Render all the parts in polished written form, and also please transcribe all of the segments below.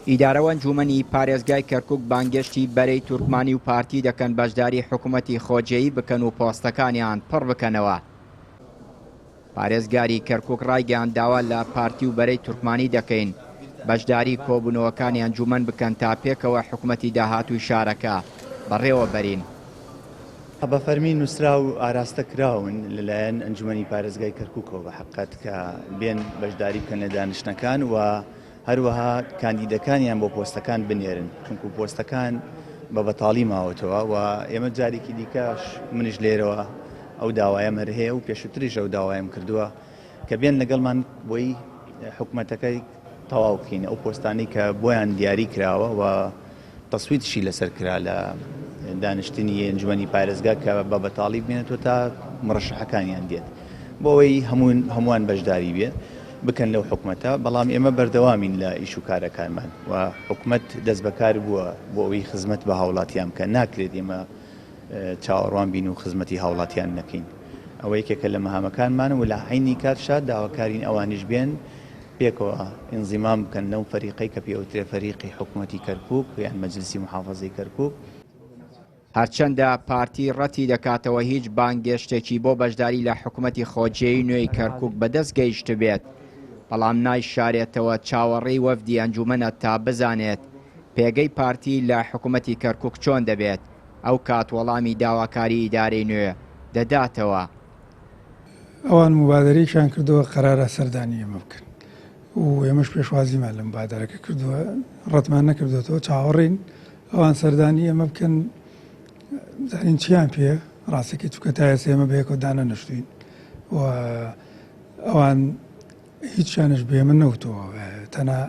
ئیدارەوە ئەنجومەنی پارێزگای کەرکووک بانگشتی بەرەی تورکمانی و پارتی دەکەن بەشداری حکوومەتی خۆجێیی بکەن و پۆستەکانیان پڕ بکەنەوە. پارێزگاری کەرکووک ڕایگەیاند داوا لە پارتی و بەرەی تورکمانی دەکەین بەشداری کۆبوونەوەکانی ئەنجومەن بکەن تا پێکەوە حکوومەتی داهاتووی شارەکە بەڕێوە بەرین. بە فەرمی نووسرا و ئاراستە کراون لەلایەن ئەنجومەنی پارێزگای کەرکووکەوە بە حقیقەت کە بێن بەشداری بکەن لە دانیشتەکان و هەروەها کاندیدەکانیان بۆ پۆستەکان بنێرن، چونکو پۆستەکان بە بەتاڵی ماوەتەوە و ئێمە جارێکی دیکەش منیش لێرەوە ئەو داوایم هەر هەیە و پێشووتریش ئەو داوایم کردووە کە بێن لەگەڵمان بۆی حکوومەتەکەی تەواو بکەین ئەو پۆستانەی کە بۆیان دیاری کراوە و تەسویدشی لەسەر کرا لە دانیشتنی ئەنجومەنی پارێزگا کە بە بەتاڵی بێنێتەوە تا مڕەشەحەکانیان دێت بۆ ئەوەی هەمووان بەشداری بێت بکەن لەو حکوومەتە. بەڵام ئێمە بەردەوامین لە ئیش و کارەکانمان و حکوومەت دەست بەکار بووە بۆ ئەوەی خزمەت بە هاوڵاتیان کە ناکرێت ئێمە چاوەڕوان بین و خزمەتی هاوڵاتیان نەکەین. ئەوە یەکێکە لە مەهامەکانمانە و لە عینی کاتشا داواکارین ئەوانیش بێن پێکەوە ئینزیمام بکەن لەو فەریقەی کە پێوترێ فەریقی حکوومەتی کەرکووک یان مەجلیسی محافەزەی کەرکووک. هەرچەندە پارتی ڕەتی دەکاتەوە هیچ بانگێشتێکی بۆ بەشداری لە حکوومەتی خۆجێی نوێی کەرکووک بەدەست گەیشت بێت، بەڵام نایشارێتەوە چاوەڕێی وەفدی ئەنجومەنە تا بزانێت پێگەی پارتی لە حکوومەتی کەرکووک چۆن دەبێت. ئەو کات وەڵامی داواکاری ئیدارەی نوێ دەداتەوە. ئەوان مبادرەیەکیان کردووە قەرارە سەردانی ئێمە بکەن و ئێمەش پێشوازیمان لە مبادرەکە کردووە، ڕەتمان نەکردوێتەوە چاوەڕێین ئەوان سەردانی ئێمە بکەن. زانین چیان پێ ڕاستێکی توکە تا ئێستا ئێمە بەیەکەوە دانە نەشتوین و ئەوان هیچیانش بێمە نەوتەوە تەنها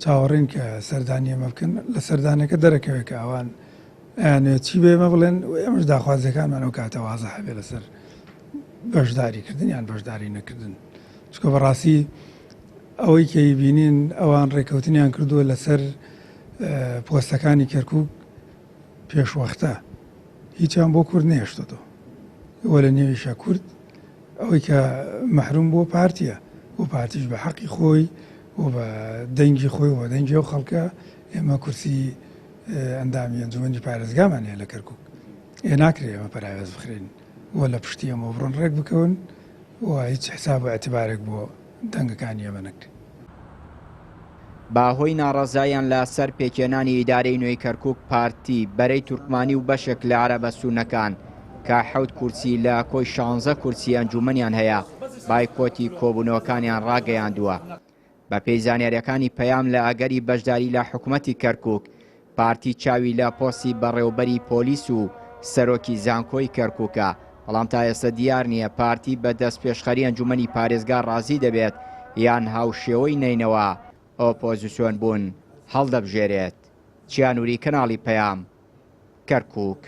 چاوەڕێن کە سەردانی ئێمە بکەن لە سەردانەکە دەرەکەوێت کە ئەوان ئەیانێت چی بێمە بڵێن و ئێمەش داخوازیەکانمان ئەو کاتە وازە هەبێ لەسەر بەشداریکردن یان بەشداری نەکردن. چکە بەڕاستی ئەوەی کە بینین ئەوان ڕێکەوتنیان کردووە لەسەر پۆستەکانی کەرکووک پێشوەختە هیچیان بۆ کورد نێشتەوە وە لە نێویشە کورد ئەوەی کە مەحروم بۆ پارتیە بۆ پارتیش بە حەقی خۆی و بە دەنگی خۆی و دەنگی ئەو خەڵکە ئێمە کورسی ئەندامی ئەنجومەنی پارێزگامان هەیە لە کەرکووک ناکرێت ئێمە پەراوێز بخرێن وە لە پشتی ئەمە بڕۆن ڕێک بکەون و هیچ حساب و ئەتیبارێک بۆ دەنگەکانی ئێمە نەکرێت. باهۆی ناڕەزاییان لە سەر پێکێنانی ئیدارەی نوێی کەرکووک پارتی بەرەی تورکمانی و بەشێک لە عەرەبەسوونەکان کە 7 کورسی لە کۆی 16 کورسی ئەنجومەنیان هەیە بایکۆتی کۆبوونەوەکانیان ڕاگەیاندووە. بە پێی زانیاریەکانی پەیام لە ئەگەری بەشداری لە حکوومەتی کەرکووک پارتی چاوی لە پۆستی بەڕێوەبەری پۆلیس و سەرۆکی زانکۆی کەرکووکە، بەڵام تا ئێستا دیار نییە پارتی بە دەست پێشخەری ئەنجومەنی پارێزگا ڕازی دەبێت یان هاوشێوەی نینەوە ئۆپۆزیسیۆن بوون هەڵدەبژێرێت. چیانووری کەناڵی پەیام، کەرکووک.